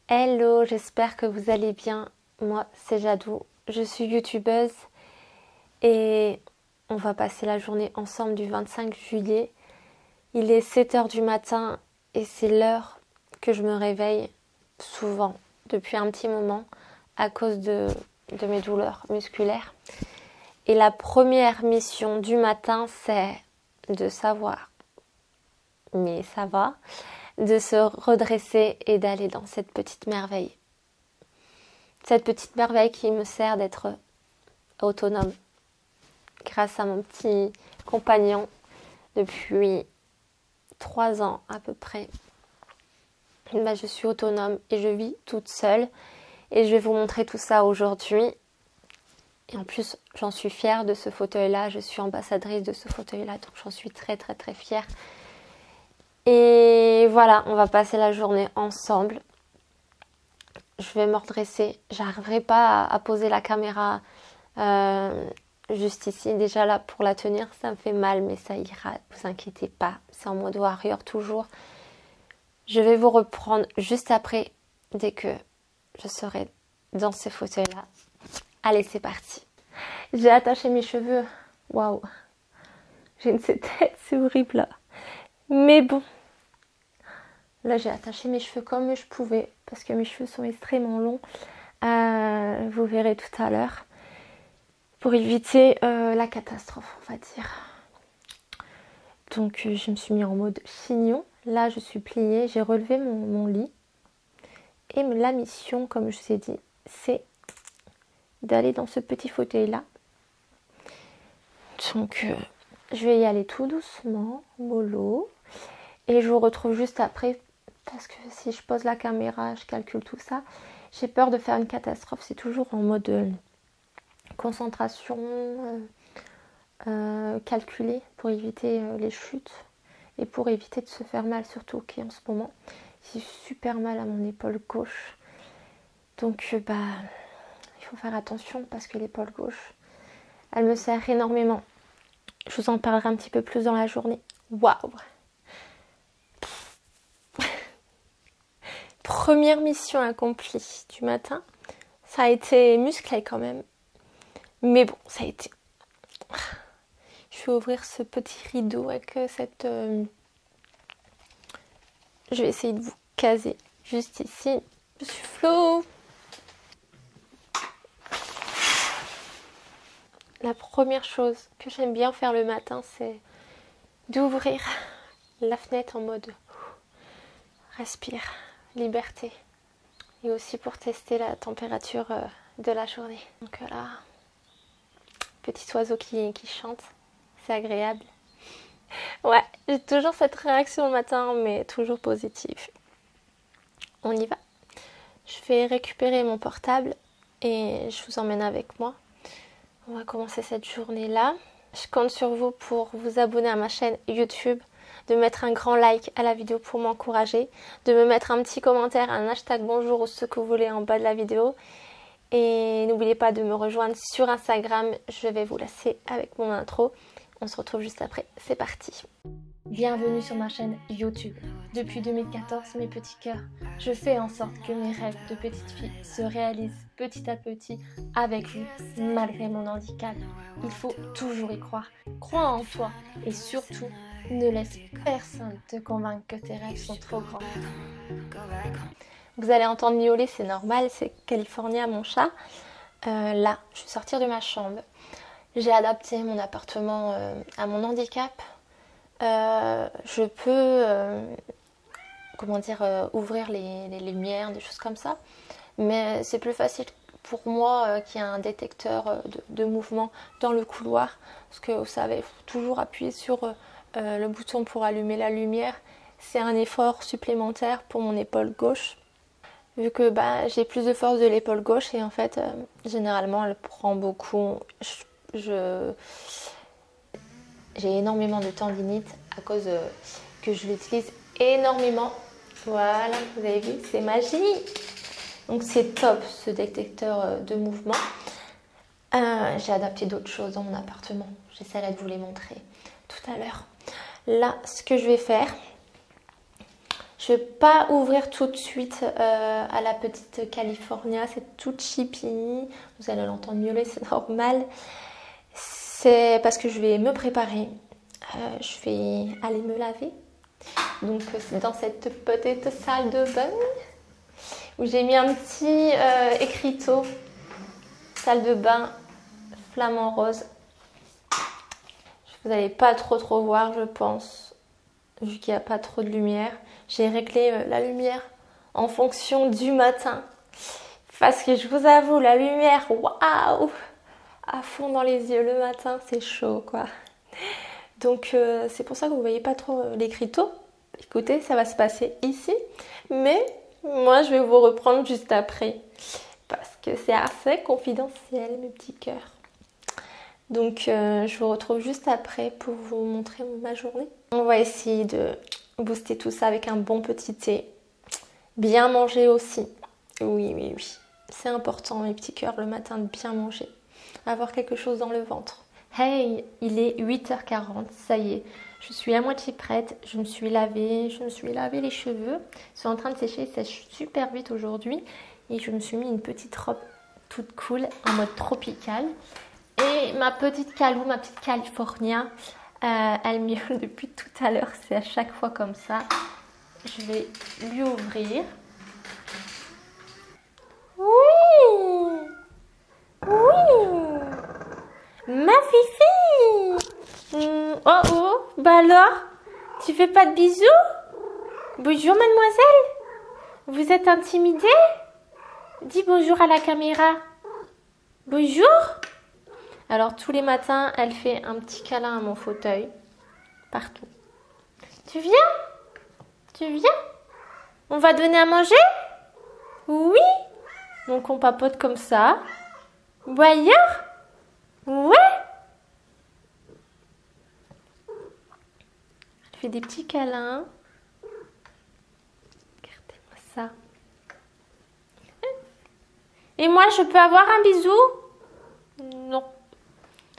Hello, j'espère que vous allez bien. Moi, c'est Jadou, je suis youtubeuse et on va passer la journée ensemble du 25 juillet. Il est 7 h du matin et c'est l'heure que je me réveille souvent depuis un petit moment à cause de mes douleurs musculaires. Et la première mission du matin, c'est de savoir, mais ça va, de se redresser et d'aller dans cette petite merveille. Cette petite merveille qui me sert d'être autonome grâce à mon petit compagnon depuis 3 ans à peu près. Je suis autonome et je vis toute seule et je vais vous montrer tout ça aujourd'hui. Et en plus, j'en suis fière de ce fauteuil-là. Je suis ambassadrice de ce fauteuil-là, donc j'en suis très très très fière. Et voilà, on va passer la journée ensemble. Je vais me redresser. J'arriverai pas à poser la caméra juste ici. Déjà là, pour la tenir, ça me fait mal, mais ça ira. Vous inquiétez pas. C'est en mode warrior toujours. Je vais vous reprendre juste après, dès que je serai dans ce fauteuil-là. Allez, c'est parti. J'ai attaché mes cheveux. Waouh. J'ai une tête, c'est horrible là. Mais bon. Là, j'ai attaché mes cheveux comme je pouvais parce que mes cheveux sont extrêmement longs. Vous verrez tout à l'heure. Pour éviter la catastrophe, on va dire. Donc, je me suis mis en mode chignon. Là, je suis pliée. J'ai relevé mon lit. Et la mission, comme je vous ai dit, c'est d'aller dans ce petit fauteuil-là. Donc, je vais y aller tout doucement, mollo. Et je vous retrouve juste après. Parce que si je pose la caméra, je calcule tout ça. J'ai peur de faire une catastrophe. C'est toujours en mode concentration, calculée pour éviter les chutes. Et pour éviter de se faire mal, surtout en ce moment. J'ai super mal à mon épaule gauche. Donc, il faut faire attention parce que l'épaule gauche, elle me sert énormément. Je vous en parlerai un petit peu plus dans la journée. Waouh! Première mission accomplie du matin. Ça a été musclé quand même. Mais bon, ça a été. Je vais ouvrir ce petit rideau avec cette... Je vais essayer de vous caser juste ici. Je suis floue. La première chose que j'aime bien faire le matin, c'est d'ouvrir la fenêtre en mode respire, liberté. Et aussi pour tester la température de la journée. Donc là, petit oiseau qui chante, c'est agréable. Ouais, j'ai toujours cette réaction le matin, mais toujours positive. On y va. Je vais récupérer mon portable et je vous emmène avec moi. On va commencer cette journée-là. Je compte sur vous pour vous abonner à ma chaîne YouTube, de mettre un grand like à la vidéo pour m'encourager, de me mettre un petit commentaire, un hashtag bonjour ou ce que vous voulez en bas de la vidéo. Et n'oubliez pas de me rejoindre sur Instagram. Je vais vous laisser avec mon intro. On se retrouve juste après. C'est parti. Bienvenue sur ma chaîne YouTube. Depuis 2014, mes petits cœurs, je fais en sorte que mes rêves de petite fille se réalisent petit à petit avec vous, malgré mon handicap. Il faut toujours y croire. Crois en toi et surtout, ne laisse personne te convaincre que tes rêves sont trop grands. Vous allez entendre miauler, c'est normal, c'est California, mon chat. Là, je vais sortir de ma chambre. J'ai adapté mon appartement à mon handicap. Je peux ouvrir les lumières, des choses comme ça. Mais c'est plus facile pour moi qu'il y ait un détecteur de mouvement dans le couloir. Parce que vous savez, il faut toujours appuyer sur le bouton pour allumer la lumière. C'est un effort supplémentaire pour mon épaule gauche. Vu que j'ai plus de force de l'épaule gauche et en fait, généralement, elle prend beaucoup. J'ai énormément de tendinite à cause que je l'utilise énormément. Voilà, vous avez vu, c'est magique. Donc c'est top ce détecteur de mouvement. J'ai adapté d'autres choses dans mon appartement. J'essaierai de vous les montrer tout à l'heure. Là, ce que je vais faire, Je vais pas ouvrir tout de suite à la petite California, c'est toute chippie. Vous allez l'entendre miauler, c'est normal. C'est parce que je vais me préparer. Je vais aller me laver. Donc c'est dans cette petite salle de bain où j'ai mis un petit écriteau. Salle de bain flamant rose. Vous n'allez pas trop voir, je pense, vu qu'il n'y a pas trop de lumière. J'ai réglé la lumière en fonction du matin. Parce que je vous avoue, la lumière, waouh, à fond dans les yeux le matin, c'est chaud quoi. Donc c'est pour ça que vous ne voyez pas trop l'écriteau. Écoutez, ça va se passer ici. Mais moi, je vais vous reprendre juste après. Parce que c'est assez confidentiel, mes petits cœurs. Donc je vous retrouve juste après pour vous montrer ma journée. On va essayer de booster tout ça avec un bon petit thé. Bien manger aussi. Oui. C'est important mes petits cœurs le matin de bien manger. Avoir quelque chose dans le ventre. Hey, il est 8h40, ça y est. Je suis à moitié prête. Je me suis lavée les cheveux. Ils sont en train de sécher, ils sèchent super vite aujourd'hui. Et je me suis mis une petite robe toute cool en mode tropical. Et ma petite Calou, ma petite California, elle miaule depuis tout à l'heure. C'est à chaque fois comme ça. Je vais lui ouvrir. Oui, ma fifi. Oh, bah alors, tu fais pas de bisous? Bonjour mademoiselle. Vous êtes intimidée? Dis bonjour à la caméra. Bonjour. Alors tous les matins, elle fait un petit câlin à mon fauteuil. Partout. Tu viens? On va donner à manger? Oui. Donc on papote comme ça. Ou ailleurs? Ouais. Elle fait des petits câlins. Regardez-moi ça. Et moi, je peux avoir un bisou? Non.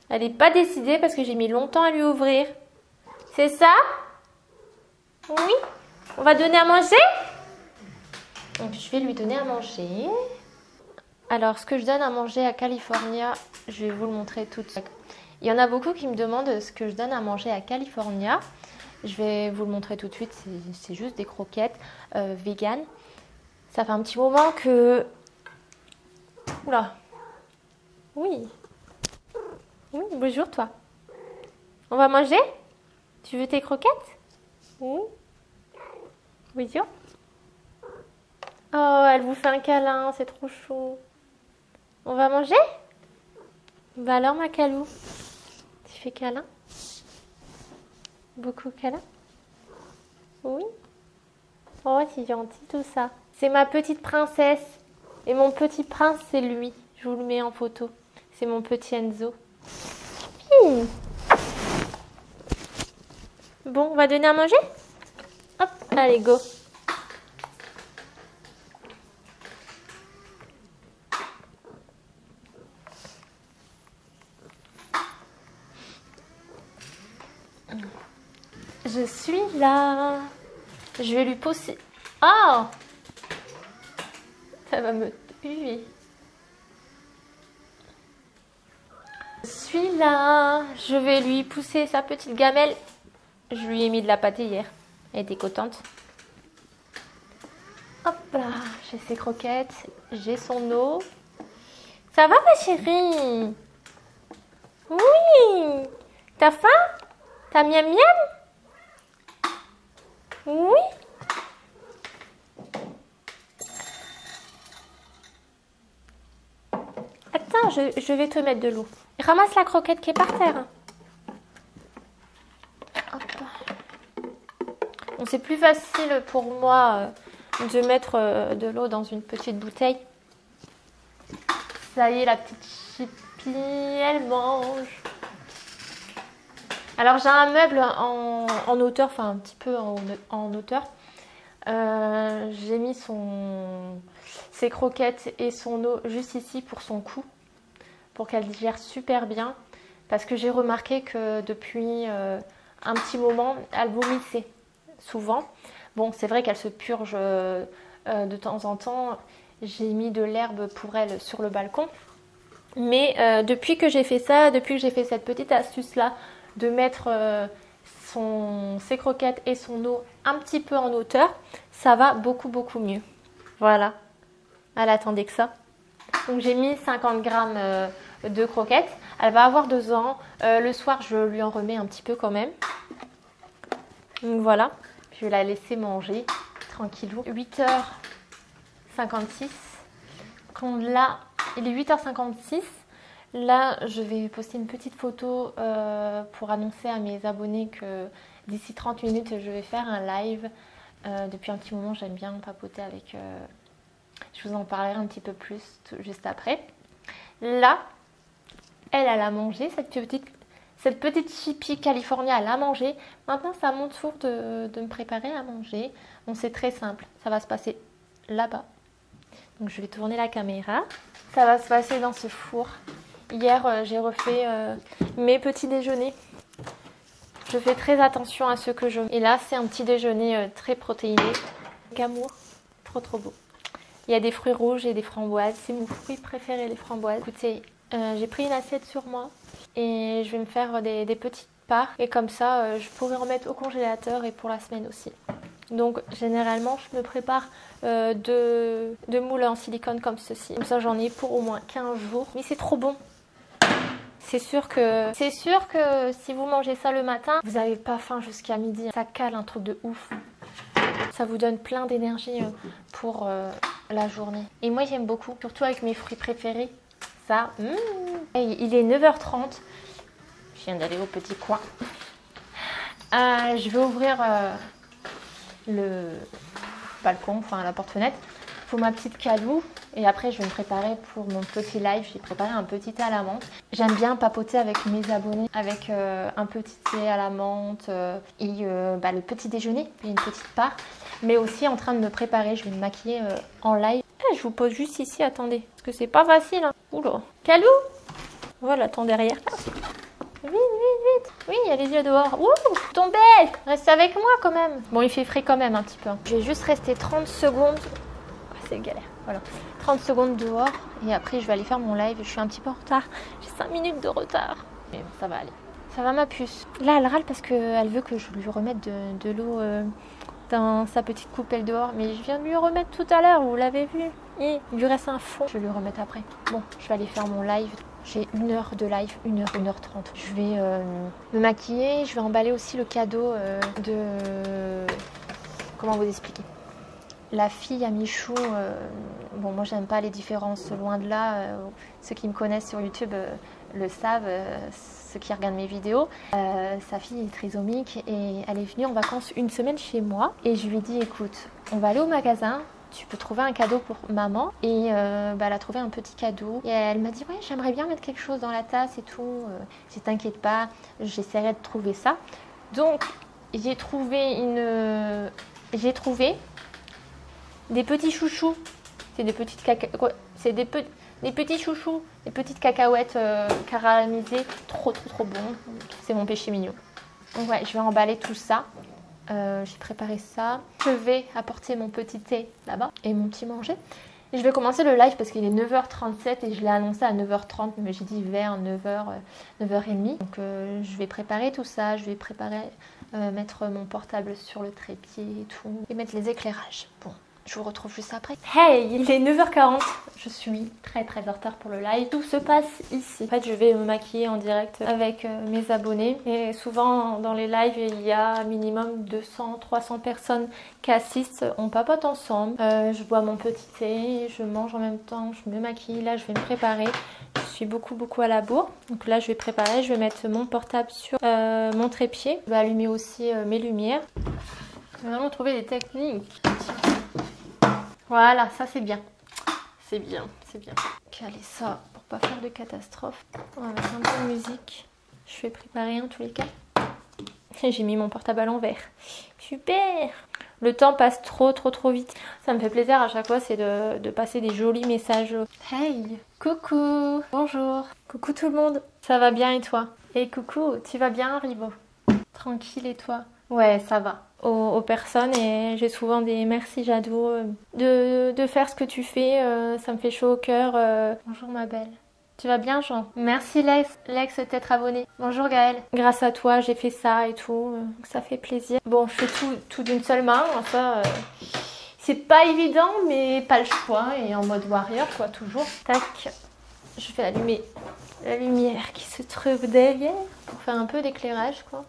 Elle n'est pas décidée parce que j'ai mis longtemps à lui ouvrir. C'est ça? Oui. On va donner à manger? Donc je vais lui donner à manger. Alors ce que je donne à manger à California, je vais vous le montrer tout de suite. Il y en a beaucoup qui me demandent ce que je donne à manger à California. Je vais vous le montrer tout de suite. C'est juste des croquettes vegan. Ça fait un petit moment que... Oula. Oui. Oui, bonjour toi. On va manger? Tu veux tes croquettes? Oui. Bonjour. Oh, elle vous fait un câlin, c'est trop chaud. On va manger? Bah alors ma Calou, tu fais câlin? Beaucoup câlin? Oui. Oh, c'est gentil tout ça. C'est ma petite princesse. Et mon petit prince, c'est lui. Je vous le mets en photo. C'est mon petit Enzo. Bon, on va donner à manger? Hop, allez, go. Je suis là. Je vais lui pousser. Oh! Ça va me tuer. Je suis là. Je vais lui pousser sa petite gamelle. Je lui ai mis de la pâtée hier. Elle était contente. Hop là. J'ai ses croquettes. J'ai son eau. Ça va ma chérie? Oui. T'as faim? T'as miam miam? Oui. Attends, je vais te mettre de l'eau. Ramasse la croquette qui est par terre. Hop. Bon, c'est plus facile pour moi de mettre de l'eau dans une petite bouteille. Ça y est, la petite Chippy, elle mange. Alors j'ai un meuble en hauteur, enfin un petit peu en hauteur. J'ai mis ses croquettes et son eau juste ici pour son cou, pour qu'elle digère super bien. Parce que j'ai remarqué que depuis un petit moment, elle vomissait souvent. Bon, c'est vrai qu'elle se purge de temps en temps. J'ai mis de l'herbe pour elle sur le balcon. Mais depuis que j'ai fait ça, depuis que j'ai fait cette petite astuce-là, de mettre ses croquettes et son eau un petit peu en hauteur, ça va beaucoup mieux. Voilà, elle attendait que ça. Donc j'ai mis 50 grammes de croquettes. Elle va avoir 2 ans. Le soir, je lui en remets un petit peu quand même. Donc voilà, je vais la laisser manger tranquillou. 8h56. Quand là, il est 8h56. Là, je vais poster une petite photo pour annoncer à mes abonnés que d'ici 30 minutes, je vais faire un live. Depuis un petit moment, j'aime bien papoter avec... je vous en parlerai un petit peu plus juste après. Là, elle a mangé, cette petite chippie California, elle a mangé. Maintenant, c'est à mon tour de me préparer à manger. Bon, c'est très simple, ça va se passer là-bas. Donc, je vais tourner la caméra. Ça va se passer dans ce four. Hier, j'ai refait mes petits déjeuners. Je fais très attention à ce que je... Et là, c'est un petit déjeuner très protéiné. Amour, trop beau. Il y a des fruits rouges et des framboises. C'est mon fruit préféré, les framboises. Écoutez, j'ai pris une assiette sur moi et je vais me faire des petites parts. Et comme ça, je pourrai remettre au congélateur et pour la semaine aussi. Donc, généralement, je me prépare deux moules en silicone comme ceci. Comme ça, j'en ai pour au moins 15 jours. Mais c'est trop bon. C'est sûr que si vous mangez ça le matin, vous n'avez pas faim jusqu'à midi. Ça cale un truc de ouf. Ça vous donne plein d'énergie pour la journée. Et moi, j'aime beaucoup, surtout avec mes fruits préférés. Ça, il est 9h30. Je viens d'aller au petit coin. Je vais ouvrir le balcon, enfin la porte-fenêtre, pour ma petite calou. Et après, je vais me préparer pour mon petit live. J'ai préparé un petit thé à la menthe. J'aime bien papoter avec mes abonnés, avec un petit thé à la menthe et le petit déjeuner, et une petite part. Mais aussi en train de me préparer, je vais me maquiller en live. Je vous pose juste ici, attendez, parce que c'est pas facile. Hein. Oula, calou. Voilà, attends derrière. Vite. Oui, il y a les yeux dehors. Ouh, tombez. Reste avec moi quand même. Bon, il fait frais quand même un petit peu. Je vais juste rester 30 secondes. C'est galère, voilà. 30 secondes dehors et après je vais aller faire mon live. Je suis un petit peu en retard. J'ai 5 minutes de retard. Mais ça va aller. Ça va ma puce. Là, elle râle parce qu'elle veut que je lui remette de l'eau dans sa petite coupelle dehors. Mais je viens de lui remettre tout à l'heure, vous l'avez vu. Et il lui reste un fond. Je vais lui remettre après. Bon, je vais aller faire mon live. J'ai 1 heure de live, 1h30. Je vais me maquiller. Je vais emballer aussi le cadeau de... Comment vous expliquer ? La fille à Michou, bon moi j'aime pas les différences, loin de là, ceux qui me connaissent sur YouTube le savent, ceux qui regardent mes vidéos. Sa fille est trisomique et elle est venue en vacances 1 semaine chez moi et je lui ai dit écoute, on va aller au magasin, tu peux trouver un cadeau pour maman et elle a trouvé un petit cadeau et elle m'a dit ouais j'aimerais bien mettre quelque chose dans la tasse et tout, si t'inquiète pas, j'essaierai de trouver ça. Donc j'ai trouvé des petits chouchous, c'est des petites des petits chouchous, des petites cacahuètes caramélisées, trop bon. C'est mon péché mignon. Donc ouais, je vais emballer tout ça. J'ai préparé ça. Je vais apporter mon petit thé là-bas et mon petit manger. Et je vais commencer le live parce qu'il est 9h37 et je l'ai annoncé à 9h30, mais j'ai dit vers 9h, 9h30. Donc je vais préparer tout ça, je vais mettre mon portable sur le trépied et tout, et mettre les éclairages. Bon. Je vous retrouve juste après. Hey, il est 9h40. Je suis très en retard pour le live. Tout se passe ici. En fait, je vais me maquiller en direct avec mes abonnés. Et souvent, dans les lives, il y a minimum 200-300 personnes qui assistent. On papote ensemble. Je bois mon petit thé. Je mange en même temps. Je me maquille. Là, je vais me préparer. Je suis beaucoup à la bourre. Donc là, je vais préparer. Je vais mettre mon portable sur mon trépied. Je vais allumer aussi mes lumières. Nous allons trouver des techniques. Voilà, ça c'est bien. C'est bien. Caler ça pour pas faire de catastrophe. On va mettre un peu de musique. Je vais préparer en tous les cas. Et j'ai mis mon portable à l'envers. Super. Le temps passe trop vite. Ça me fait plaisir à chaque fois, c'est de passer des jolis messages. Hey, coucou, bonjour. Coucou tout le monde. Ça va bien et toi? Et coucou, tu vas bien Haribo? Tranquille et toi? Ouais, ça va. Aux personnes et j'ai souvent des merci Jadot de faire ce que tu fais, ça me fait chaud au cœur. Bonjour ma belle. Tu vas bien Jean? Merci Lex d'être abonné. Bonjour Gaëlle. Grâce à toi j'ai fait ça et tout, donc ça fait plaisir. Bon je fais tout d'une seule main, enfin c'est pas évident mais pas le choix et en mode warrior quoi toujours. Tac, je vais allumer la lumière qui se trouve derrière pour faire un peu d'éclairage quoi.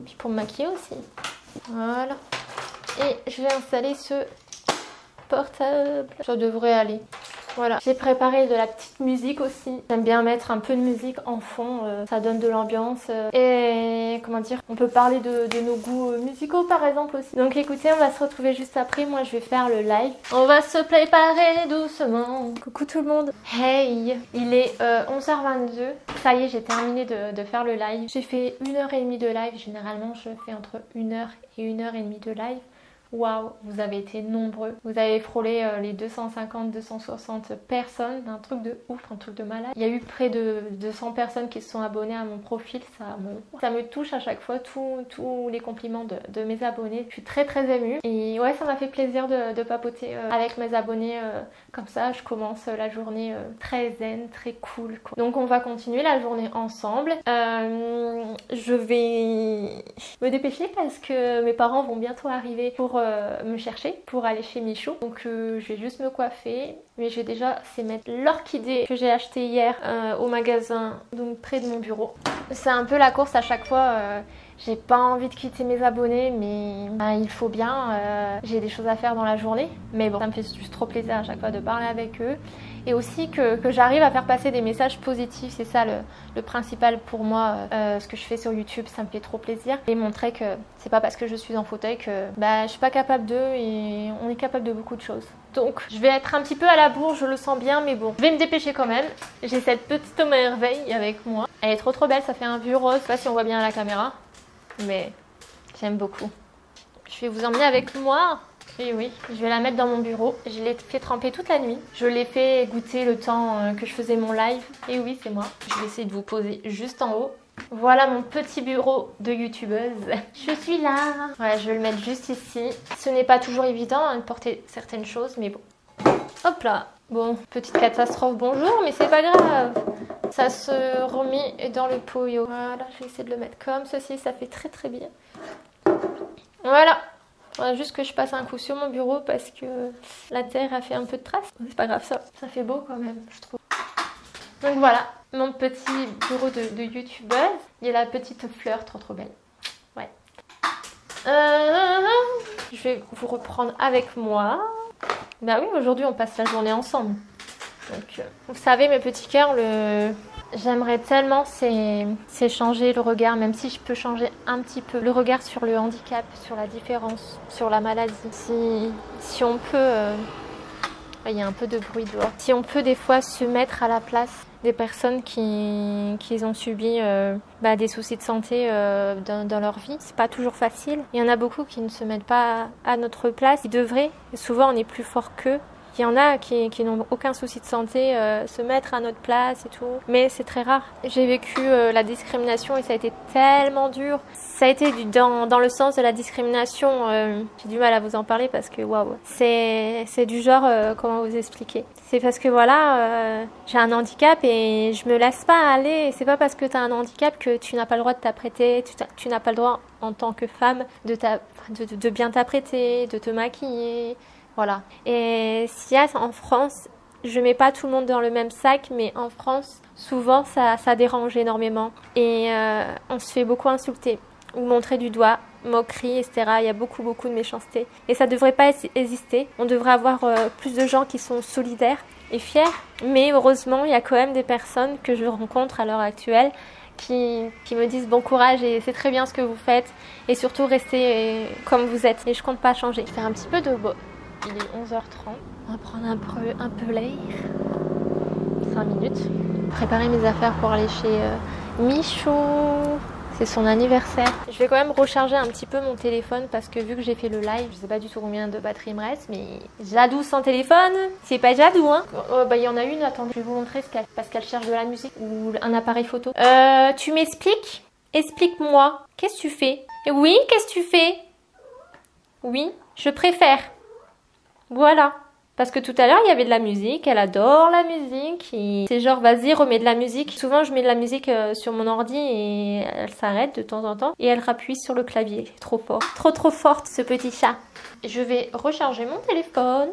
Puis pour me maquiller aussi. Voilà. Et je vais installer ce portable. Ça devrait aller. Voilà. J'ai préparé de la petite musique aussi. J'aime bien mettre un peu de musique en fond. Ça donne de l'ambiance. Et comment dire, on peut parler de nos goûts musicaux par exemple aussi. Donc écoutez, on va se retrouver juste après. Moi je vais faire le live. On va se préparer doucement. Coucou tout le monde. Hey, il est 11h22. Ça y est, j'ai terminé de faire le live. J'ai fait 1h30 de live. Généralement, je fais entre 1h et 1h30 de live. Waouh, vous avez été nombreux. Vous avez frôlé les 250-260 personnes. Un truc de ouf, un truc de malade. Il y a eu près de 200 personnes qui se sont abonnées à mon profil. Ça me touche à chaque fois, tous les compliments de mes abonnés. Je suis très émue. Et ouais, ça m'a fait plaisir de papoter avec mes abonnés comme ça. Je commence la journée très zen, très cool, quoi. Donc on va continuer la journée ensemble. Je vais me dépêcher parce que mes parents vont bientôt arriver pour me chercher pour aller chez Michou. Donc je vais juste me coiffer. Mais je vais déjà mettre l'orchidée que j'ai acheté hier au magasin, donc près de mon bureau. C'est un peu la course à chaque fois. J'ai pas envie de quitter mes abonnés, mais il faut bien. J'ai des choses à faire dans la journée. Mais bon, ça me fait juste trop plaisir à chaque fois de parler avec eux. Et aussi que j'arrive à faire passer des messages positifs. C'est ça le principal pour moi. Ce que je fais sur YouTube, ça me fait trop plaisir. Et montrer que c'est pas parce que je suis en fauteuil que je suis pas capable d'eux et on est capable de beaucoup de choses. Donc je vais être un petit peu à la bourre, je le sens bien, mais bon, je vais me dépêcher quand même. J'ai cette petite merveille avec moi. Elle est trop belle, ça fait un vieux rose. Je sais pas si on voit bien à la caméra, mais j'aime beaucoup. Je vais vous emmener avec moi. Et oui, je vais la mettre dans mon bureau. Je l'ai fait tremper toute la nuit. Je l'ai fait goûter le temps que je faisais mon live. Et oui, c'est moi. Je vais essayer de vous poser juste en haut. Voilà mon petit bureau de youtubeuse. Je suis là. Voilà, je vais le mettre juste ici. Ce n'est pas toujours évident de porter certaines choses, mais bon. Hop là. Bon, petite catastrophe, bonjour, mais c'est pas grave. Ça se remet dans le poyo. Voilà, je vais essayer de le mettre comme ceci. Ça fait très bien. Voilà. Faudra juste que je passe un coup sur mon bureau parce que la terre a fait un peu de traces. C'est pas grave, ça fait beau quand même, je trouve. Donc voilà, mon petit bureau de youtubeuse. Il y a la petite fleur trop belle. Ouais. Je vais vous reprendre avec moi. Bah oui, aujourd'hui on passe la journée ensemble. Donc, vous savez mes petits cœurs, j'aimerais tellement c'est changer le regard, même si je peux changer un petit peu le regard sur le handicap, sur la différence, sur la maladie. Si on peut, il y a un peu de bruit dehors. Si on peut des fois se mettre à la place des personnes qui ont subi des soucis de santé dans leur vie, c'est pas toujours facile. Il y en a beaucoup qui ne se mettent pas à notre place. Ils devraient, et souvent on est plus fort qu'eux. Il y en a qui n'ont aucun souci de santé, se mettre à notre place et tout. Mais c'est très rare. J'ai vécu la discrimination et ça a été tellement dur. Ça a été dans le sens de la discrimination. J'ai du mal à vous en parler parce que waouh. C'est du genre, comment vous expliquer? C'est parce que voilà, j'ai un handicap et je me laisse pas aller. C'est pas parce que tu as un handicap que tu n'as pas le droit de t'apprêter. Tu n'as pas le droit en tant que femme de bien t'apprêter, de te maquiller. Voilà. Et s'il y a en France, je mets pas tout le monde dans le même sac, mais en France, souvent ça dérange énormément. Et on se fait beaucoup insulter ou montrer du doigt, moquerie, etc. Il y a beaucoup de méchanceté. Et ça devrait pas exister. On devrait avoir plus de gens qui sont solidaires et fiers. Mais heureusement, il y a quand même des personnes que je rencontre à l'heure actuelle qui me disent bon courage et c'est très bien ce que vous faites. Et surtout, restez comme vous êtes. Et je compte pas changer. Je vais faire un petit peu de beau. Il est 11h30, on va prendre un peu l'air, 5 minutes. Préparer mes affaires pour aller chez Michou, c'est son anniversaire. Je vais quand même recharger un petit peu mon téléphone parce que vu que j'ai fait le live, je sais pas du tout combien de batterie il me reste, mais Jadou sans téléphone, c'est pas Jadou hein. Il y en a une, attendez, je vais vous montrer parce qu'elle cherche de la musique ou un appareil photo. Tu m'expliques? Explique-moi, qu'est-ce que tu fais? Et oui, qu'est-ce que tu fais? Oui, je préfère. Voilà. Parce que tout à l'heure, il y avait de la musique. Elle adore la musique. C'est genre, vas-y, remets de la musique. Souvent, je mets de la musique sur mon ordi et elle s'arrête de temps en temps. Et elle rappuie sur le clavier. Trop fort. Trop forte, ce petit chat. Je vais recharger mon téléphone.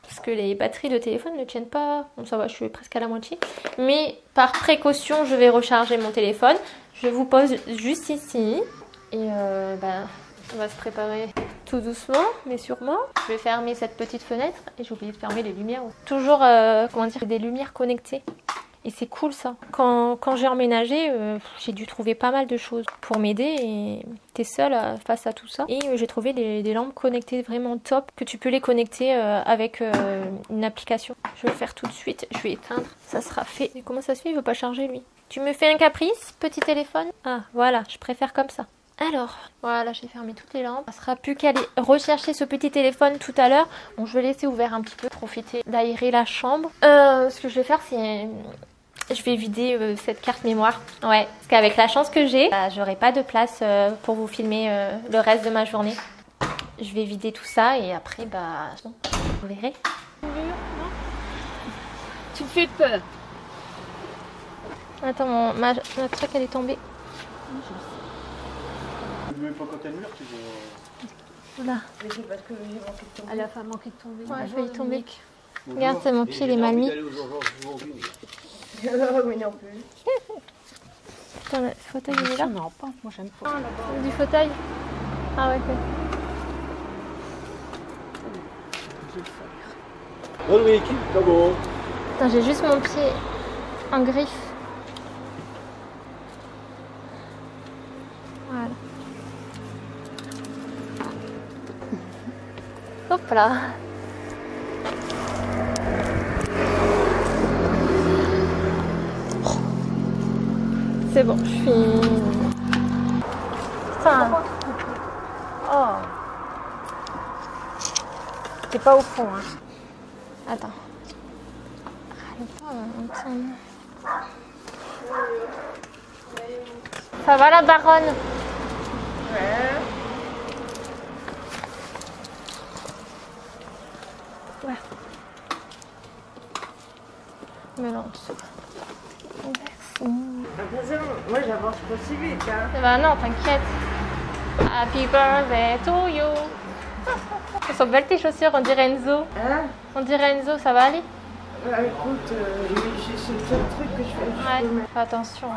Parce que les batteries de téléphone ne tiennent pas. Bon, ça va, je suis presque à la moitié. Mais par précaution, je vais recharger mon téléphone. Je vous pose juste ici. Et on va se préparer tout doucement, mais sûrement. Je vais fermer cette petite fenêtre et j'ai oublié de fermer les lumières. Toujours, comment dire, des lumières connectées. Et c'est cool ça. Quand j'ai emménagé, j'ai dû trouver pas mal de choses pour m'aider et t'es seule face à tout ça. Et j'ai trouvé des lampes connectées vraiment top que tu peux les connecter avec une application. Je vais le faire tout de suite. Je vais éteindre. Ça sera fait. Et comment ça se fait? Il veut pas charger lui. Tu me fais un caprice, petit téléphone? Ah voilà, je préfère comme ça. Alors, voilà, j'ai fermé toutes les lampes. Il ne sera plus qu'à aller rechercher ce petit téléphone tout à l'heure. Bon, je vais laisser ouvert un petit peu, profiter d'aérer la chambre. Ce que je vais faire, c'est... Je vais vider cette carte mémoire. Ouais, parce qu'avec la chance que j'ai, j'aurai pas de place pour vous filmer le reste de ma journée. Je vais vider tout ça et après, vous verrez. Tu me fais peur. Attends, ma truc, elle est tombée. Même pas quand elle meurt, tu veux... Voilà. Parce que j'ai manqué de tomber. Elle a pas manqué de tomber. Ouais, je vais y tomber. Regarde, c'est mon pied, il est mal mis. Oui, non plus. Putain, le fauteuil, il est là. Non, pas. Moi, j'aime pas. Du fauteuil. Ah ouais, ok. Bonne week, c'est bon. Putain, j'ai juste mon pied en griffe. Voilà. Hop là. C'est bon, je suis... Putain. Oh. T'es pas au fond, hein. Attends. Ça va la baronne? Ouais. Mais non, Attention, moi j'avance pas si vite, hein. bah non, t'inquiète. Happy birthday to you. Elles sont belles tes chaussures, on dirait Enzo. Hein? On dirait Enzo, ça va aller? Écoute, j'ai ce seul truc que je fais. Ouais, fais attention.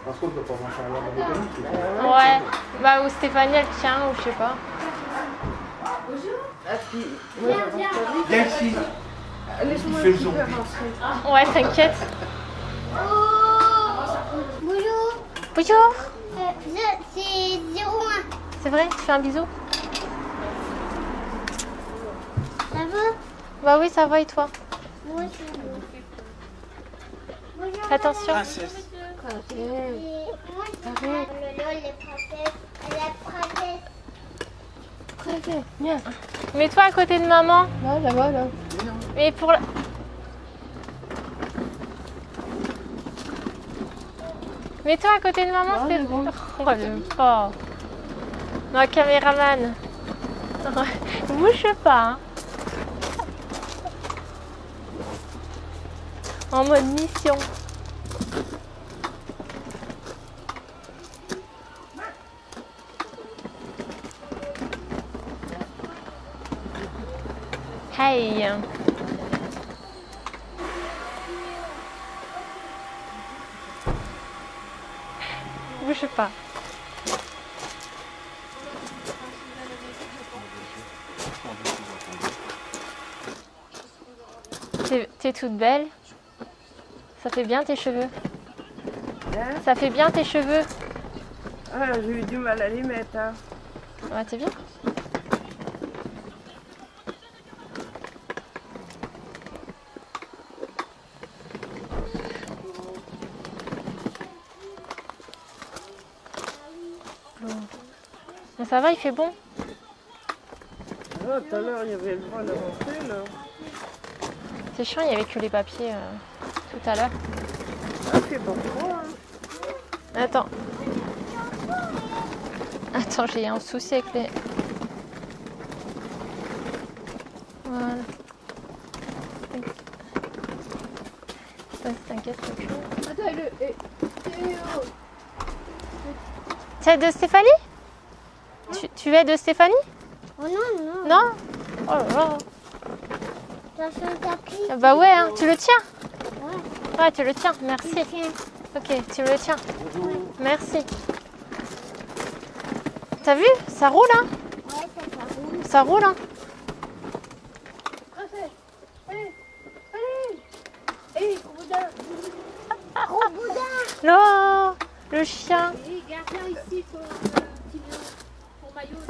Parce qu'on peut pas marcher à la mécanique. Ouais, bah ou Stéphanie elle tient, ou je sais pas. Ah, puis, moi j'avance pas vite. Merci. Laisse-moi Il fait un le petit son. peu avancer. Ouais, t'inquiète. Bonjour. Bonjour. C'est 01. C'est vrai, tu fais un bisou? Ça va? Bah oui, ça va et toi? Moi aussi. Bonjour. Attention. Princesse. Moi, les princesses. La princesse. Viens. Mets-toi à côté de maman. Là, là-bas, là. Mais pour la... Mets-toi à côté de maman, Non, c'est c'est bon. Oh, j'aime pas. Non, caméraman. Bouge pas. Hein. En mode mission. Hey. Bouge pas. T'es toute belle. Ça fait bien tes cheveux. Hein? Ça fait bien tes cheveux. Ah, j'ai eu du mal à les mettre, hein. Ouais, t'es bien. Bon, ça va, il fait bon. Ah, tout à l'heure, il y avait le droit d'avancer, là. C'est chiant, il n'y avait que les papiers tout à l'heure. Ah, c'est bon froid, hein. Attends. Attends, j'ai un souci avec les... Voilà. T'inquiète, Attends, tu es de Stéphanie? Tu es de Stéphanie? Oh non, non. Non? Oh là là. T'as fait un tapis? Ah bah ouais, hein. Tu le tiens? Ouais. Ouais, tu le tiens, merci. Tiens. Ok, tu me le tiens. Merci. T'as vu? Ça roule, hein? Ouais, ça roule. Ça roule, hein? Gros boudin. Non, le chien. Garde-la ici, ton maillot.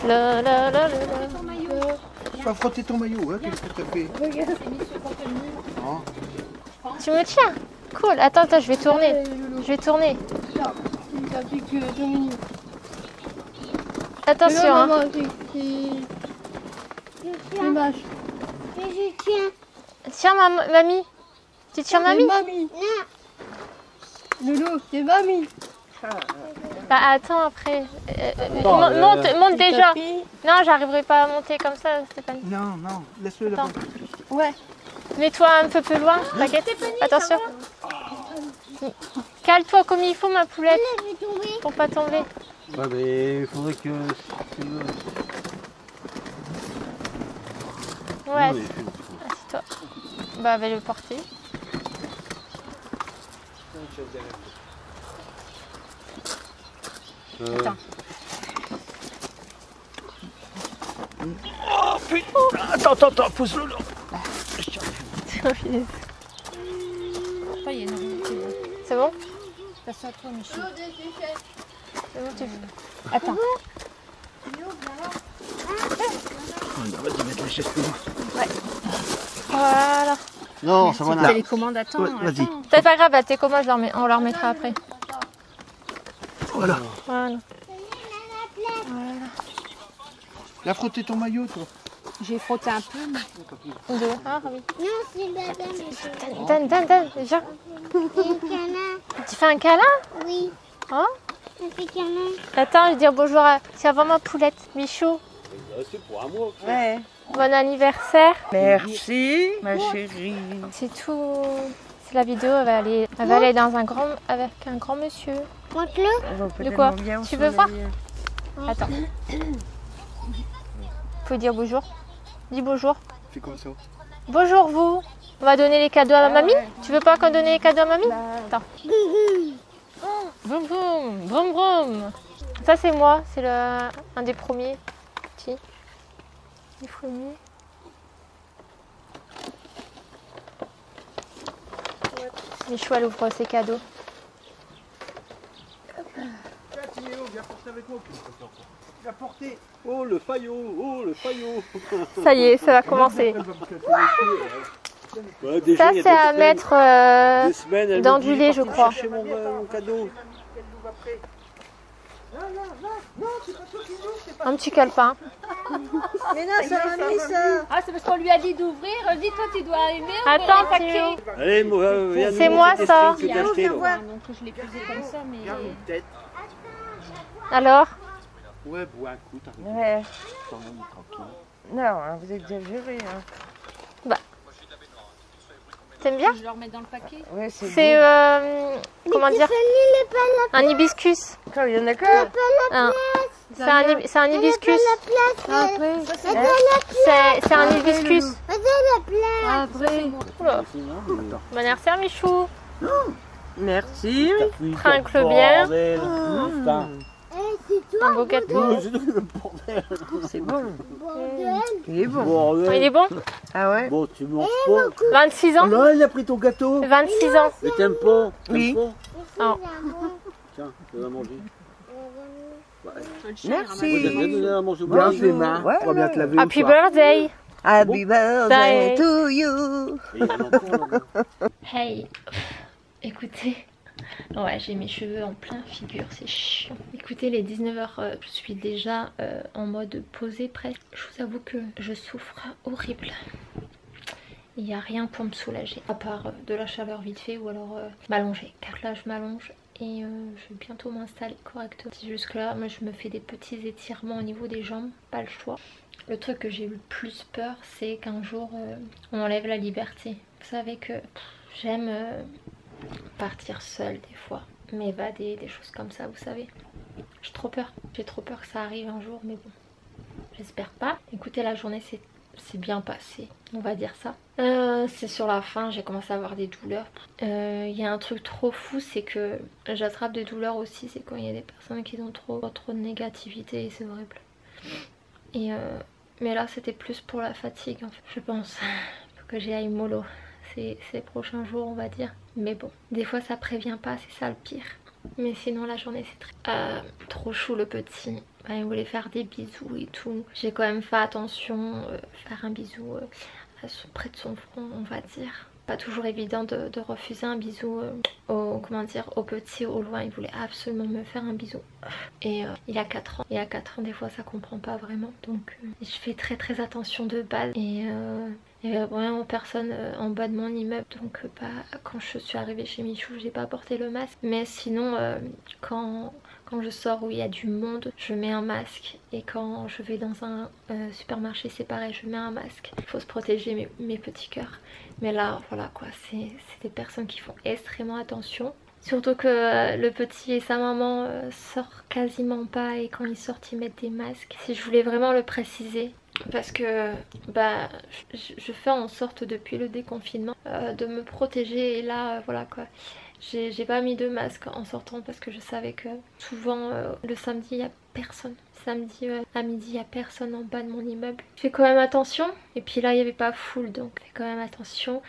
La, la, la, la, la. Ton maillot. Tu vas frotter ton maillot, hein, qu'est-ce que t'as fait? Oh. Tu me tiens? Cool. Attends, attends, je vais tourner. Je vais tourner. Ça fait que 2 minutes. Attention, hein. L'image. Je tiens. Tiens, mamie. Tu tiens, mamie? Mamie. Non. Loulou, c'est mamie. Bah attends, après. Monte déjà. Non, j'arriverai pas à monter comme ça, Stéphanie. Non, non, laisse-le là-bas. Ouais. Mets-toi un peu plus loin, t'inquiète. Attention. Cale-toi comme il faut, ma poulette, Je vais tomber. pour pas tomber. Ouais, mais il faudrait que... Ouais, assis-toi. Bah, va le porter. Attends. Oh putain! Attends, pousse-le là! C'est bon? Passe à toi, Michel. C'est bon, tu fais. Attends. Vas-y, mettre la chaise plus loin. Voilà. Non, ça va T'as là. les commandes, attends. Ouais, vas-y. attends. C'est pas grave, bah, tes commandes, on leur mettra après. Voilà. Voilà. Viens frotter ton maillot, toi. J'ai frotté un peu. Mais... Deux. Ah oui. Non, c'est madame. Dan, viens. C'est un câlin. Tu fais un câlin? Oui. Hein? On fait câlin. Attends, je vais dire bonjour à... C'est avant ma poulette, Michou. C'est pour un mois. Ouais. Bon anniversaire. Merci, ma chérie. C'est tout. C'est la vidéo, elle va aller dans un grand... avec un grand monsieur. Montre-le. De quoi? Tu veux voir? Attends. Faut dire bonjour. Dis bonjour. Fais comme ça. Bonjour vous. On va donner les cadeaux à ma mamie. Tu veux pas qu'on donne les cadeaux à mamie? Attends. Vroom vroom, vroom vroom. Ça c'est moi, c'est un des premiers petits. Les premiers. Michou, elle ouvre ses cadeaux. Tiens, viens porter avec moi. Viens porter. Oh le faillot. Ça y est, ça va commencer. Ouais, déjà, Ça il y a c'est à 2 mettre semaines, elle dans me dit, du lait, je partez crois. chercher mon cadeau. Un petit calepin. Mais non, ça va mis ça. Ah, c'est parce qu'on lui a dit d'ouvrir. Dis, toi, tu dois aimer. Attends, paquet. Allez, viens C'est nous moi, montrer tes ça. strings que t'as achetés, là. Donc, je l'ai posé comme ça, mais... Tête. Alors? Ouais, bois un coup, t'arrives. Ouais. Tranquille. Non, hein, vous exagérez. Hein. T'aimes bien? Je le remets dans le paquet. C'est Ouais, c'est comment dire? Un hibiscus. Quand il y en a que... C'est un hibiscus. Après. C'est un hibiscus. Après. Oula. Bon anniversaire Michou. Merci. Trincle bien. Putain. Un beau gâteau. C'est bon. Il est bon. Bordel. Il est bon? Ah ouais? Bon, tu manges pas. 26 ans? Là, il a pris ton gâteau. 26 ans. Mais t'aimes pas? Oui. Non. Tiens, tu vas manger. Merci. J'aime bien donner à manger au Bien bébé. fait, ma. Ouais, On va bien te laver. Happy birthday. Happy birthday to you. Et il y en a encore, là. Hey. Écoutez. Ouais, j'ai mes cheveux en plein figure, c'est chiant. Écoutez, les 19h, je suis déjà en mode posé presque. Je vous avoue que je souffre horrible. Il n'y a rien pour me soulager, à part de la chaleur vite fait ou alors m'allonger. Car là, je m'allonge et je vais bientôt m'installer correctement. Jusque là, moi je me fais des petits étirements au niveau des jambes, pas le choix. Le truc que j'ai eu le plus peur, c'est qu'un jour on enlève la liberté. Vous savez que j'aime partir seule des fois, m'évader, des choses comme ça, vous savez. J'ai trop peur que ça arrive un jour, mais bon, j'espère pas. Écoutez, la journée c'est bien passé, on va dire ça. C'est sur la fin, j'ai commencé à avoir des douleurs. Il y a un truc trop fou, c'est que j'attrape des douleurs aussi, c'est quand il y a des personnes qui ont trop de négativité et c'est horrible. Et mais là c'était plus pour la fatigue en fait, je pense. Faut que j'y aille mollo ces prochains jours, on va dire. Mais bon, des fois ça prévient pas, c'est ça le pire. Mais sinon la journée c'est trop chou le petit. Il voulait faire des bisous et tout. J'ai quand même fait attention, faire un bisou près de son front, on va dire. Pas toujours évident de refuser un bisou au petit au loin. Il voulait absolument me faire un bisou. Et il a 4 ans. Et à 4 ans des fois ça comprend pas vraiment. Donc je fais très attention de base. Et il y avait vraiment personne en bas de mon immeuble. Donc quand je suis arrivée chez Michou, j'ai pas porté le masque. Mais sinon quand je sors où il y a du monde, je mets un masque. Et quand je vais dans un supermarché, c'est pareil, je mets un masque. Il faut se protéger mes petits cœurs. Mais là, voilà quoi, c'est des personnes qui font extrêmement attention. Surtout que le petit et sa maman sortent quasiment pas. Et quand ils sortent, ils mettent des masques. Si je voulais vraiment le préciser, parce que je fais en sorte depuis le déconfinement de me protéger. Et là, voilà quoi. J'ai pas mis de masque en sortant parce que je savais que souvent le samedi il n'y a personne. Samedi à midi il n'y a personne en bas de mon immeuble. Je fais quand même attention. Et puis là il n'y avait pas foule, donc je fais quand même attention.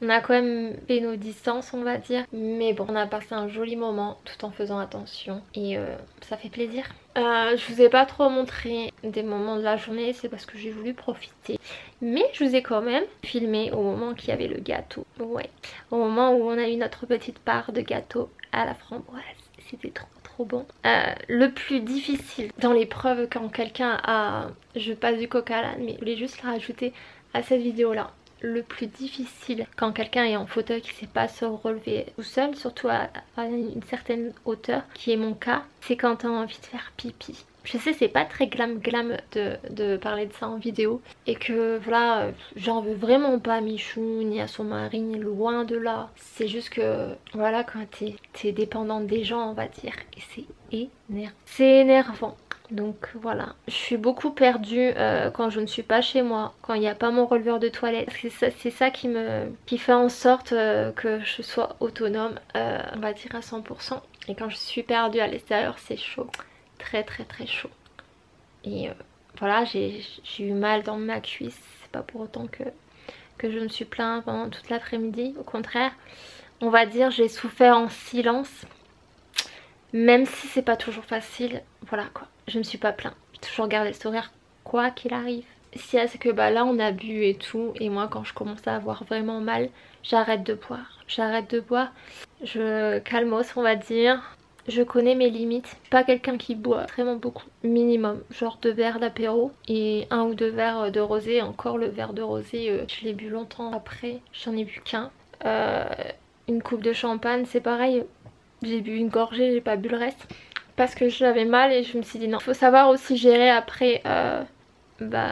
On a quand même fait nos distances, on va dire. Mais bon, on a passé un joli moment tout en faisant attention. Et ça fait plaisir. Je vous ai pas trop montré des moments de la journée, c'est parce que j'ai voulu profiter. Mais je vous ai quand même filmé au moment qu'il y avait le gâteau. Ouais, au moment où on a eu notre petite part de gâteau à la framboise. C'était trop bon. Le plus difficile dans l'épreuve quand quelqu'un a... Je passe du coq à l'âne, mais je voulais juste le rajouter à cette vidéo là. Le plus difficile quand quelqu'un est en fauteuil qui ne sait pas se relever tout seul, surtout à une certaine hauteur, qui est mon cas, c'est quand on a envie de faire pipi. Je sais, c'est pas très glam de parler de ça en vidéo. Et que voilà, j'en veux vraiment pas à Michou, ni à son mari, ni loin de là. C'est juste que voilà, quand t'es dépendante des gens, on va dire. Et c'est énervant. C'est énervant. Donc voilà, je suis beaucoup perdue quand je ne suis pas chez moi, quand il n'y a pas mon releveur de toilette. C'est ça qui fait en sorte que je sois autonome, on va dire à 100%. Et quand je suis perdue à l'extérieur, c'est chaud, très chaud. Et voilà, j'ai eu mal dans ma cuisse. C'est pas pour autant que je me suis plainte pendant toute l'après-midi. Au contraire, on va dire j'ai souffert en silence. Même si c'est pas toujours facile, voilà quoi. Je me suis pas plainte. J'ai toujours gardé le sourire quoi qu'il arrive. Ce qu'il y a, c'est que là on a bu et tout. Et moi quand je commence à avoir vraiment mal, j'arrête de boire. Je calmos on va dire. Je connais mes limites. Je suis pas quelqu'un qui boit vraiment beaucoup. Minimum. Genre 2 verres d'apéro et 1 ou 2 verres de rosé. Encore le verre de rosé, je l'ai bu longtemps après. J'en ai bu qu'un. Une coupe de champagne, c'est pareil. J'ai bu une gorgée, j'ai pas bu le reste. Parce que j'avais mal et je me suis dit non. Faut savoir aussi gérer après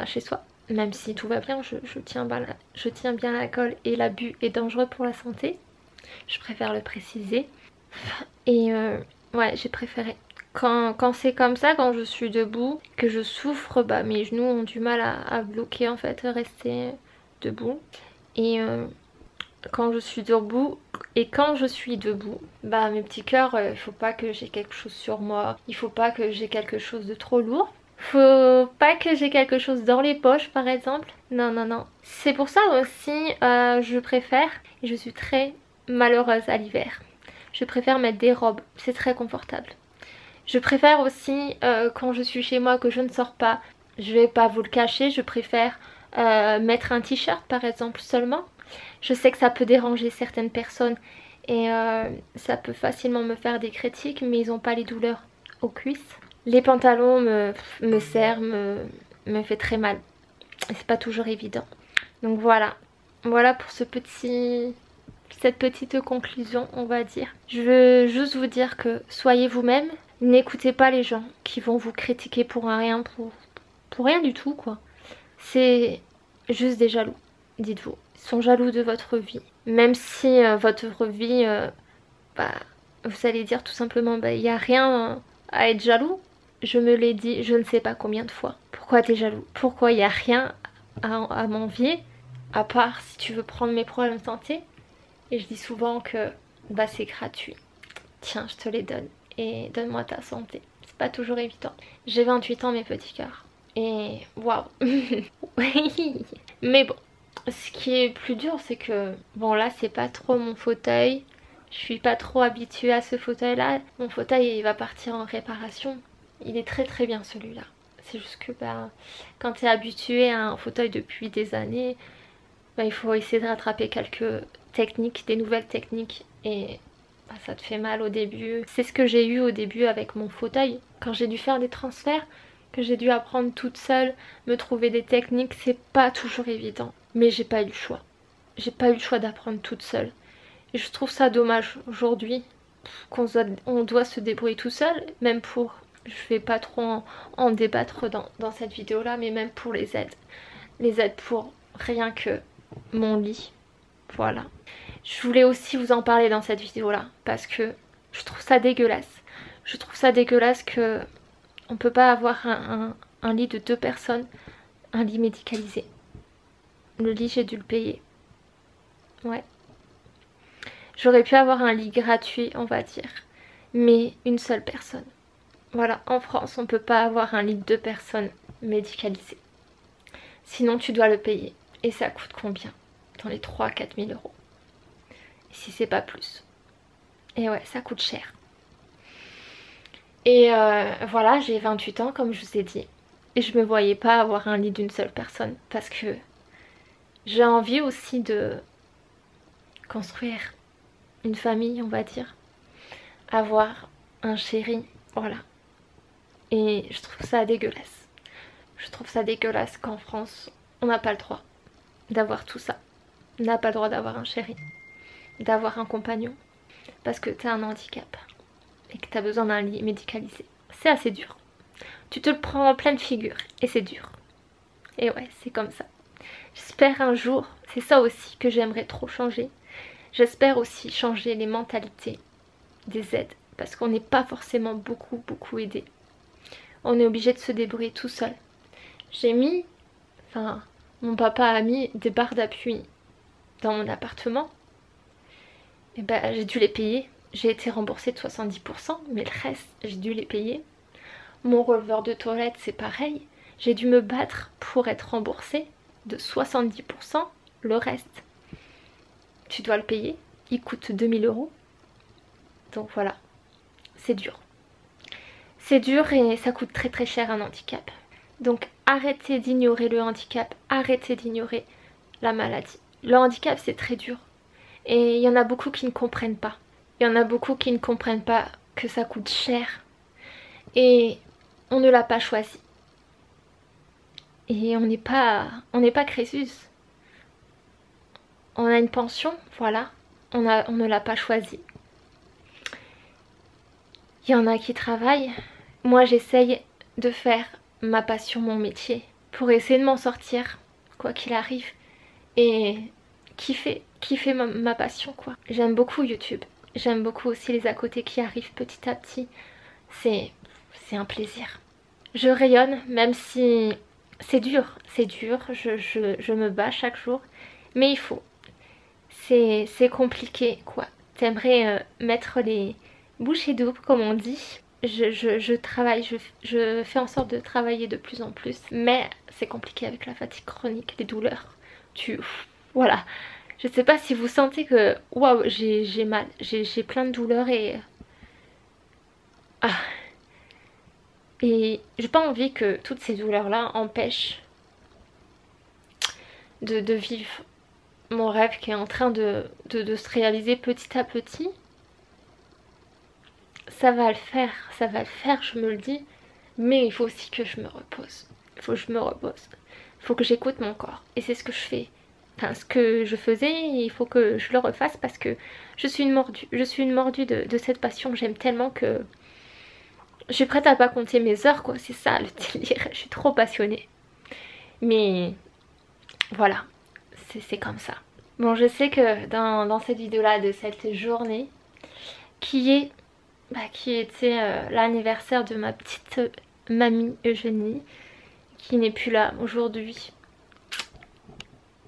chez soi. Même si tout va bien, je tiens bien l'alcool et l'abus est dangereux pour la santé. Je préfère le préciser. Et ouais, j'ai préféré. Quand c'est comme ça, quand je suis debout, que je souffre, mes genoux ont du mal à bloquer en fait, rester debout. Et quand je suis debout mes petits cœurs, il faut pas que j'ai quelque chose sur moi, il faut pas que j'ai quelque chose de trop lourd, faut pas que j'ai quelque chose dans les poches par exemple. Non. C'est pour ça aussi je préfère, et je suis très malheureuse à l'hiver, je préfère mettre des robes, c'est très confortable. Je préfère aussi quand je suis chez moi que je ne sors pas, je vais pas vous le cacher, je préfère mettre un t-shirt par exemple seulement. Je sais que ça peut déranger certaines personnes et ça peut facilement me faire des critiques, mais ils n'ont pas les douleurs aux cuisses. Les pantalons me serrent, me fait très mal. Et c'est pas toujours évident. Donc voilà pour ce petit cette petite conclusion, on va dire. Je veux juste vous dire que soyez vous-même. N'écoutez pas les gens qui vont vous critiquer pour un rien, pour rien du tout, quoi. C'est juste des jaloux, dites-vous. Ils sont jaloux de votre vie. Même si votre vie, vous allez dire tout simplement, il n'y a rien à être jaloux. Je me l'ai dit je ne sais pas combien de fois. Pourquoi t'es jaloux? Pourquoi il n'y a rien à m'envier? À part si tu veux prendre mes problèmes de santé. Et je dis souvent que c'est gratuit. Tiens, je te les donne. Et donne-moi ta santé. C'est pas toujours évident. J'ai 28 ans mes petits cœurs. Et waouh. Oui. Mais bon, ce qui est plus dur c'est que bon là c'est pas trop mon fauteuil. Je suis pas trop habituée à ce fauteuil là. Mon fauteuil il va partir en réparation. Il est très très bien celui-là. C'est juste que quand tu es habitué à un fauteuil depuis des années, il faut essayer de rattraper quelques techniques, des nouvelles techniques. Et ça te fait mal au début. C'est ce que j'ai eu au début avec mon fauteuil. Quand j'ai dû faire des transferts, que j'ai dû apprendre toute seule, me trouver des techniques, c'est pas toujours évident. Mais j'ai pas eu le choix. J'ai pas eu le choix d'apprendre toute seule. Et je trouve ça dommage aujourd'hui qu'on doit se débrouiller tout seul, même pour... Je vais pas trop en débattre dans cette vidéo là, mais même pour les aides. Les aides pour rien que mon lit. Voilà. Je voulais aussi vous en parler dans cette vidéo là, parce que je trouve ça dégueulasse. Je trouve ça dégueulasse que on peut pas avoir un lit de 2 personnes, un lit médicalisé. Le lit j'ai dû le payer. Ouais. J'aurais pu avoir un lit gratuit on va dire, mais une seule personne. Voilà, en France, on ne peut pas avoir un lit de 2 personnes médicalisé. Sinon, tu dois le payer. Et ça coûte combien? Dans les 3-4 000 euros. Et si c'est pas plus. Et ouais, ça coûte cher. Et voilà, j'ai 28 ans, comme je vous ai dit. Et je me voyais pas avoir un lit d'une seule personne. Parce que j'ai envie aussi de construire une famille, on va dire. Avoir un chéri, voilà. Et je trouve ça dégueulasse. Je trouve ça dégueulasse qu'en France, on n'a pas le droit d'avoir tout ça. On n'a pas le droit d'avoir un chéri, d'avoir un compagnon, parce que tu as un handicap et que tu as besoin d'un lit médicalisé. C'est assez dur. Tu te le prends en pleine figure et c'est dur. Et ouais, c'est comme ça. J'espère un jour, c'est ça aussi que j'aimerais trop changer. J'espère aussi changer les mentalités des aides, parce qu'on n'est pas forcément beaucoup aidé. On est obligé de se débrouiller tout seul. Mon papa a mis des barres d'appui dans mon appartement. Et j'ai dû les payer. J'ai été remboursée de 70%, mais le reste, j'ai dû les payer. Mon releveur de toilette, c'est pareil. J'ai dû me battre pour être remboursée de 70%. Le reste, tu dois le payer. Il coûte 2000 euros. Donc voilà, c'est dur. C'est dur et ça coûte très très cher un handicap. Donc arrêtez d'ignorer le handicap, arrêtez d'ignorer la maladie. Le handicap c'est très dur et il y en a beaucoup qui ne comprennent pas. Il y en a beaucoup qui ne comprennent pas que ça coûte cher et on ne l'a pas choisi. Et on n'est pas Crésus. On a une pension, voilà, on ne l'a pas choisi. Il y en a qui travaillent. Moi j'essaye de faire ma passion mon métier pour essayer de m'en sortir quoi qu'il arrive et kiffer ma passion quoi. J'aime beaucoup YouTube, j'aime beaucoup aussi les à côté qui arrivent petit à petit. C'est un plaisir. Je rayonne même si c'est dur, je me bats chaque jour, mais il faut. C'est compliqué quoi. T'aimerais mettre les bouchées doubles comme on dit. Je travaille, je fais en sorte de travailler de plus en plus, mais c'est compliqué avec la fatigue chronique, les douleurs. Voilà, je sais pas si vous sentez que waouh, j'ai mal, j'ai plein de douleurs et j'ai pas envie que toutes ces douleurs là empêchent de vivre mon rêve qui est en train de se réaliser petit à petit. Ça va le faire, je me le dis. Mais il faut aussi que je me repose. Il faut que je me repose. Il faut que j'écoute mon corps. Et c'est ce que je fais enfin, ce que je faisais, il faut que je le refasse parce que je suis une mordue. Je suis une mordue de cette passion. J'aime tellement que je suis prête à pas compter mes heures, quoi. C'est ça le délire. Je suis trop passionnée. Mais voilà, c'est comme ça. Bon, je sais que dans cette vidéo-là de cette journée, qui était l'anniversaire de ma petite mamie Eugénie, qui n'est plus là aujourd'hui.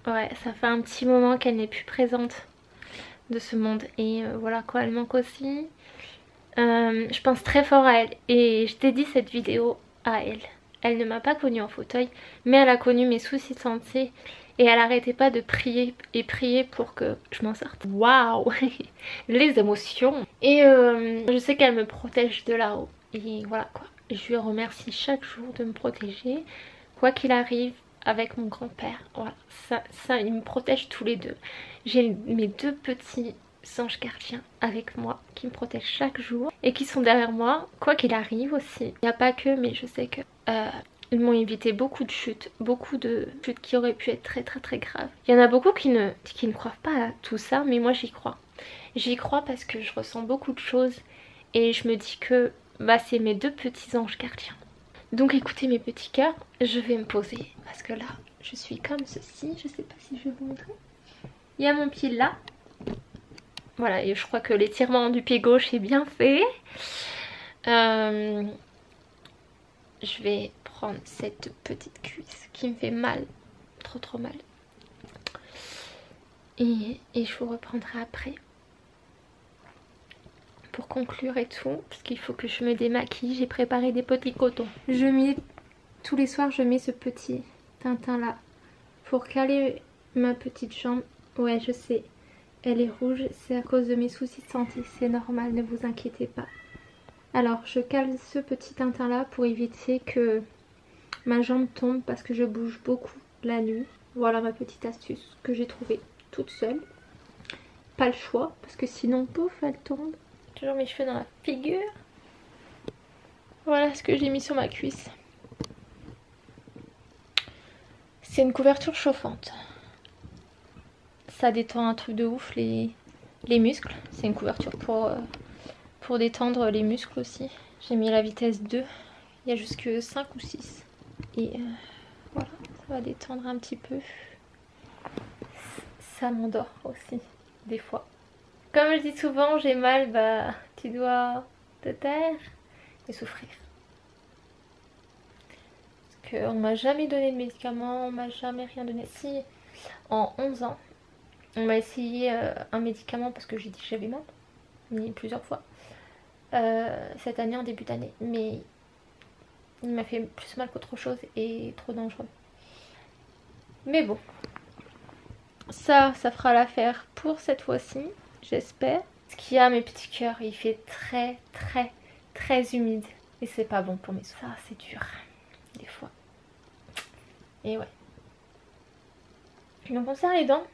Ouais, ça fait un petit moment qu'elle n'est plus présente de ce monde. Et voilà quoi, elle manque aussi. Je pense très fort à elle. Et je dédie cette vidéo à elle. Elle ne m'a pas connue en fauteuil, mais elle a connu mes soucis de santé. Et elle arrêtait pas de prier et prier pour que je m'en sorte. Waouh, les émotions. Et je sais qu'elle me protège de là-haut. Et voilà quoi. Je lui remercie chaque jour de me protéger. Quoi qu'il arrive, avec mon grand-père, voilà, ça ils me protègent tous les deux. J'ai mes deux petits anges gardiens avec moi qui me protègent chaque jour et qui sont derrière moi quoi qu'il arrive aussi. Il n'y a pas que, mais je sais que ils m'ont évité beaucoup de chutes qui auraient pu être très très très graves. Il y en a beaucoup qui ne croient pas à tout ça, mais moi j'y crois. J'y crois parce que je ressens beaucoup de choses et je me dis que c'est mes deux petits anges gardiens. Donc écoutez mes petits cœurs, je vais me poser parce que là je suis comme ceci, je sais pas si je vais vous montrer. Il y a mon pied là, voilà, et je crois que l'étirement du pied gauche est bien fait. Je vais prendre cette petite cuisse qui me fait mal, trop mal. Et je vous reprendrai après. Pour conclure et tout, parce qu'il faut que je me démaquille, j'ai préparé des petits cotons. Tous les soirs je mets ce petit Tintin là pour caler ma petite jambe. Ouais, je sais, elle est rouge, c'est à cause de mes soucis de santé, c'est normal, ne vous inquiétez pas. Alors je cale ce petit Tintin là pour éviter que ma jambe tombe parce que je bouge beaucoup la nuit. Voilà ma petite astuce que j'ai trouvée toute seule. Pas le choix parce que sinon pouf, elle tombe. Toujours mes cheveux dans la figure. Voilà ce que j'ai mis sur ma cuisse. C'est une couverture chauffante. Ça détend un truc de ouf les muscles. C'est une couverture pour détendre les muscles aussi. J'ai mis la vitesse 2. Il y a jusque 5 ou 6. Et voilà, ça va détendre un petit peu. Ça m'endort aussi, des fois. Comme je dis souvent, j'ai mal, tu dois te taire et souffrir. Parce qu'on m'a jamais donné de médicaments, on m'a jamais rien donné. Si, en 11 ans, on m'a essayé un médicament parce que j'ai dit que j'avais mal, mais plusieurs fois. Cette année, en début d'année. Mais il m'a fait plus mal qu'autre chose et trop dangereux. Mais bon, ça fera l'affaire pour cette fois-ci. J'espère. Ce qu'il y a mes petits cœurs, il fait très humide. Et c'est pas bon pour mes os. Ça c'est dur. Des fois. Et ouais. Donc on serre les dents.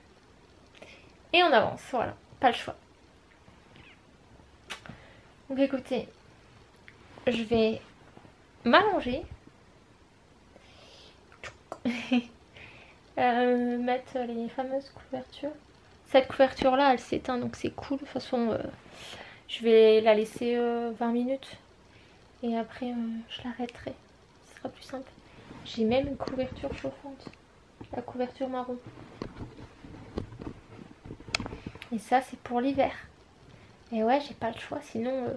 Et on avance. Voilà. Pas le choix. Donc écoutez. Je vais m'allonger. Mettre les fameuses couvertures. Cette couverture là elle s'éteint donc c'est cool. De toute façon je vais la laisser 20 minutes et après je l'arrêterai. Ce sera plus simple. J'ai même une couverture chauffante. La couverture marron. Et ça c'est pour l'hiver. Et ouais j'ai pas le choix sinon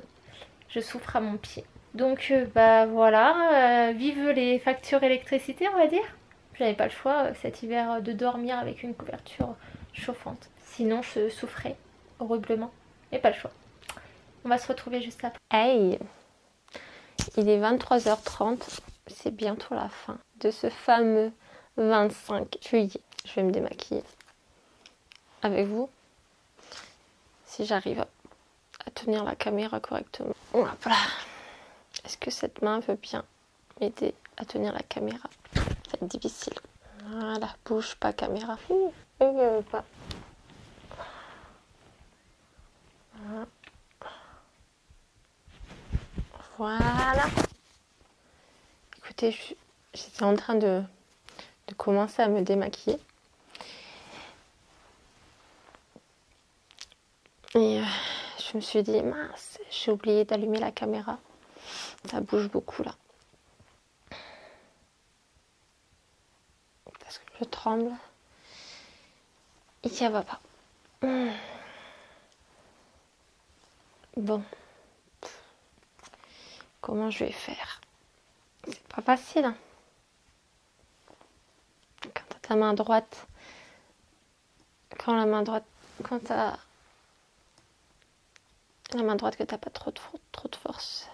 je souffre à mon pied. Donc voilà. Vive les factures électricité on va dire. J'avais pas le choix cet hiver de dormir avec une couverture chauffante. Sinon je souffrais horriblement. Et pas le choix. On va se retrouver juste après. Hey, il est 23h30. C'est bientôt la fin de ce fameux 25 juillet. Je vais me démaquiller avec vous. Si j'arrive à tenir la caméra correctement. Hop là. Est-ce que cette main veut bien m'aider à tenir la caméra? Ça va être difficile. Voilà, bouge pas caméra. Pas. Voilà. Écoutez, j'étais en train de commencer à me démaquiller. Et je me suis dit, mince, j'ai oublié d'allumer la caméra. Ça bouge beaucoup là. Parce que je tremble. Il n'y va pas. Bon. Comment je vais faire? C'est pas facile. Hein. Quand t'as ta main droite. Quand t'as la main droite que t'as pas trop de force.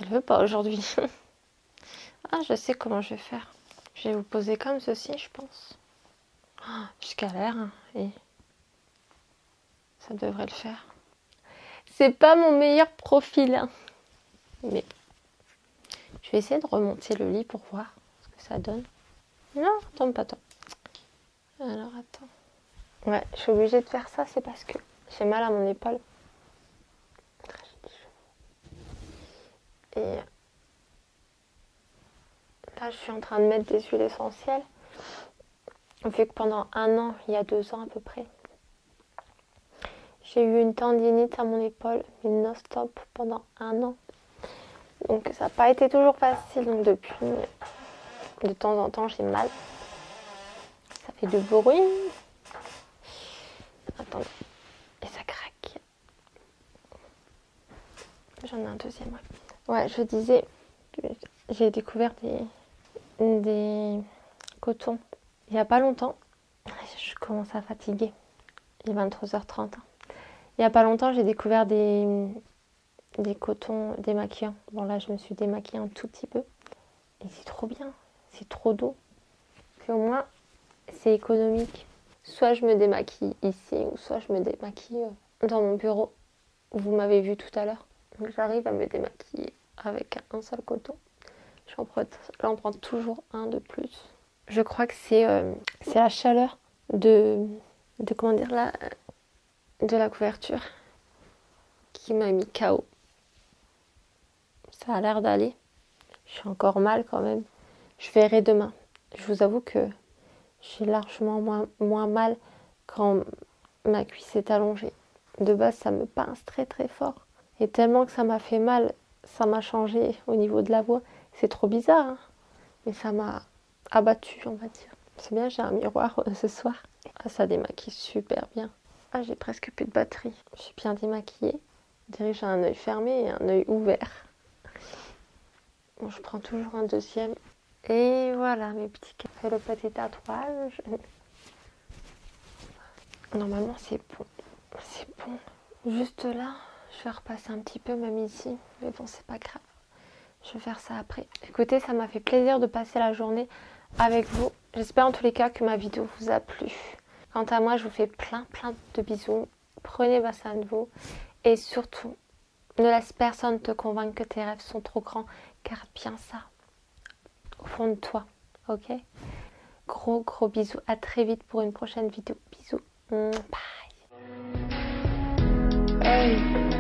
Elle veut pas aujourd'hui. Ah, je sais comment je vais faire. Je vais vous poser comme ceci, je pense. Oh, je galère, hein, et ça devrait le faire. C'est pas mon meilleur profil, hein. Mais je vais essayer de remonter le lit pour voir ce que ça donne. Non, attends, pas toi. Alors, attends. Ouais, je suis obligée de faire ça, c'est parce que j'ai mal à mon épaule. Et là, je suis en train de mettre des huiles essentielles. Vu que pendant 1 an, il y a 2 ans à peu près, j'ai eu une tendinite à mon épaule, mais non-stop pendant 1 an. Donc ça n'a pas été toujours facile. Donc depuis, de temps en temps, j'ai mal. Ça fait du bruit. Attendez. Et ça craque. J'en ai un deuxième, ouais. Ouais, je disais que j'ai découvert des cotons il n'y a pas longtemps. Je commence à fatiguer. Il est 23h30. Il n'y a pas longtemps, j'ai découvert des cotons démaquillants. Bon, là, je me suis démaquillée un tout petit peu. Et c'est trop bien. C'est trop doux. Puis au moins, c'est économique. Soit je me démaquille ici, ou soit je me démaquille dans mon bureau. Vous m'avez vu tout à l'heure. Donc j'arrive à me démaquiller avec un seul coton. J'en prends toujours un de plus. Je crois que c'est la chaleur de comment dire de la couverture qui m'a mis KO. Ça a l'air d'aller. Je suis encore mal quand même. Je verrai demain. Je vous avoue que j'ai largement moins mal quand ma cuisse est allongée. De base, ça me pince très très fort. Et tellement que ça m'a fait mal, ça m'a changé au niveau de la voix. C'est trop bizarre, hein, mais ça m'a abattue, on va dire. C'est bien, j'ai un miroir ce soir. Ah, ça démaquille super bien. Ah, j'ai presque plus de batterie. Je suis bien démaquillée. Je dirais que j'ai un œil fermé et un œil ouvert. Bon, je prends toujours un deuxième. Et voilà, mes petits cafés, le petit tatouage. Normalement, c'est bon. C'est bon. Juste là, je vais repasser un petit peu, même ici. Mais bon, c'est pas grave. Je vais faire ça après. Écoutez, ça m'a fait plaisir de passer la journée avec vous. J'espère en tous les cas que ma vidéo vous a plu. Quant à moi, je vous fais plein de bisous. Prenez soin de vous. Et surtout, ne laisse personne te convaincre que tes rêves sont trop grands. Garde bien ça au fond de toi. Ok? Gros bisous. À très vite pour une prochaine vidéo. Bisous. Bye. Hey.